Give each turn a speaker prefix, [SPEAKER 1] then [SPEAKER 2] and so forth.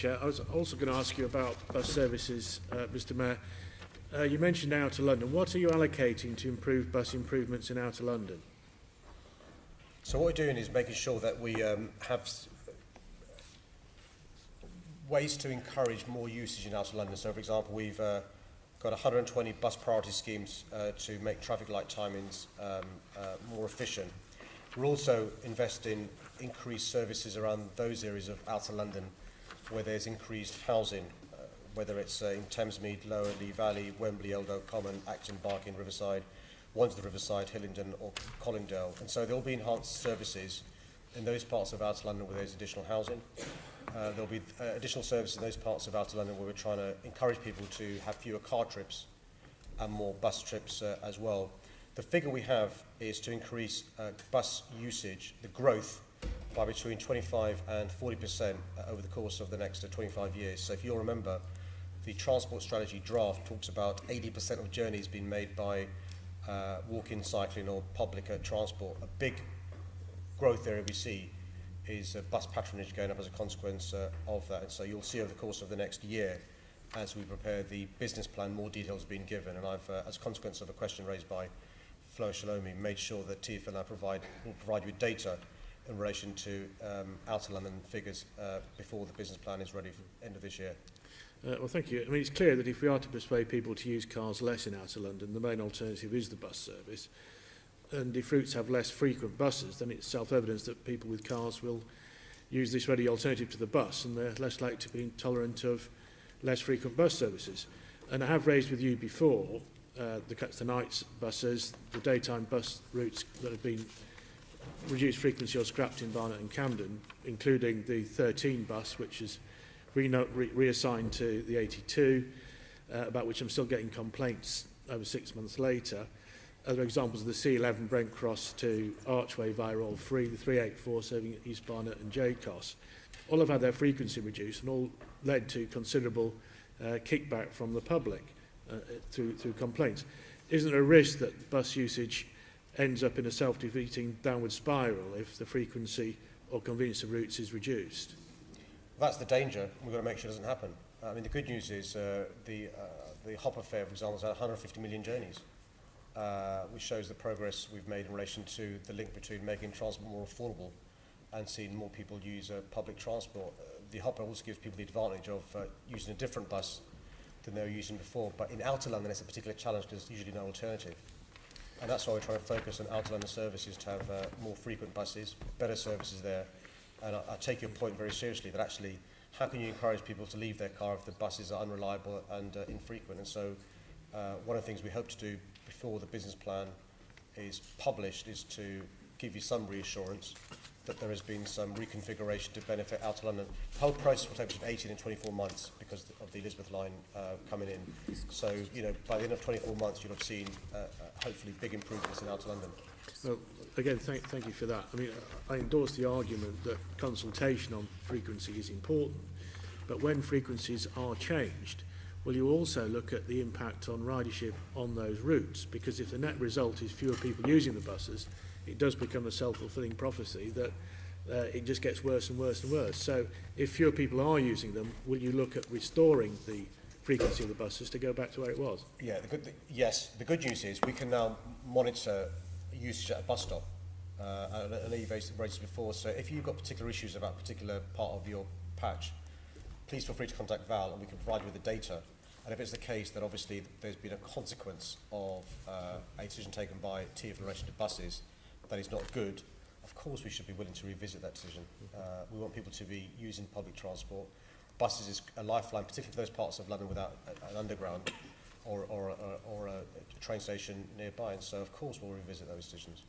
[SPEAKER 1] Chair. I was also going to ask you about bus services, Mr Mayor. You mentioned Outer London. What are you allocating to improve bus improvements in Outer London?
[SPEAKER 2] So what we're doing is making sure that we have ways to encourage more usage in Outer London. So, for example, we've got 120 bus priority schemes to make traffic light timings more efficient. We're also investing in increased services around those areas of Outer London where there's increased housing, whether it's in Thamesmead, Lower Lee Valley, Wembley, Eldo Common, Acton, Barking, Riverside, Wandsworth Riverside, Hillingdon or Colindale. And so there'll be enhanced services in those parts of Outer London where there's additional housing. There'll be additional services in those parts of Outer London where we're trying to encourage people to have fewer car trips and more bus trips as well. The figure we have is to increase bus usage, the growth, by between 25 and 40% over the course of the next 25 years. So if you'll remember, the transport strategy draft talks about 80% of journeys being made by walking, cycling or public transport. A big growth area we see is bus patronage going up as a consequence of that. And so you'll see over the course of the next year, as we prepare the business plan, more details being given. And I've, as a consequence of a question raised by Flo Shalomi, made sure that TfL will provide you with data in relation to Outer London figures before the business plan is ready for the end of this year.
[SPEAKER 1] Well, thank you. I mean, it's clear that if we are to persuade people to use cars less in Outer London, the main alternative is the bus service. And if routes have less frequent buses, then it's self-evident that people with cars will use this ready alternative to the bus, and they're less likely to be tolerant of less frequent bus services. And I have raised with you before the night buses, the daytime bus routes that have been reduced frequency or scrapped in Barnet and Camden, including the 13 bus, which is reassigned to the 82, about which I'm still getting complaints over 6 months later. Other examples of the C11 Brent Cross to Archway via all three, the 384 serving East Barnet and JCOS. All have had their frequency reduced and all led to considerable kickback from the public through complaints. Isn't there a risk that bus usage ends up in a self-defeating downward spiral if the frequency or convenience of routes is reduced?
[SPEAKER 2] That's the danger. We've got to make sure it doesn't happen. I mean, the good news is the Hopper fare, for example, has had 150 million journeys, which shows the progress we've made in relation to the link between making transport more affordable and seeing more people use public transport. The Hopper also gives people the advantage of using a different bus than they were using before. But in Outer London, it's a particular challenge because there's usually no alternative. And that's why we're trying to focus on Outer London services to have more frequent buses, better services there. And I take your point very seriously that actually, how can you encourage people to leave their car if the buses are unreliable and infrequent? And so one of the things we hope to do before the business plan is published is to give you some reassurance that there has been some reconfiguration to benefit Outer London. The whole process will take between 18 and 24 months because of the Elizabeth line coming in. So, you know, by the end of 24 months, you'll have seen hopefully big improvements in Outer London.
[SPEAKER 1] Well, again, thank you for that. I mean, I endorse the argument that consultation on frequency is important, but when frequencies are changed, will you also look at the impact on ridership on those routes? Because if the net result is fewer people using the buses, it does become a self-fulfilling prophecy that it just gets worse and worse and worse. So if fewer people are using them, will you look at restoring the frequency of the buses to go back to where it was?
[SPEAKER 2] Yeah, yes. The good news is we can now monitor usage at a bus stop. I know you've raised this before, so if you've got particular issues about a particular part of your patch, please feel free to contact Val and we can provide you with the data. And if it's the case that obviously there's been a consequence of a decision taken by TfL in relation to buses that is not good, of course we should be willing to revisit that decision. We want people to be using public transport. Buses is a lifeline, particularly for those parts of London without an underground or a train station nearby. And so of course we'll revisit those decisions.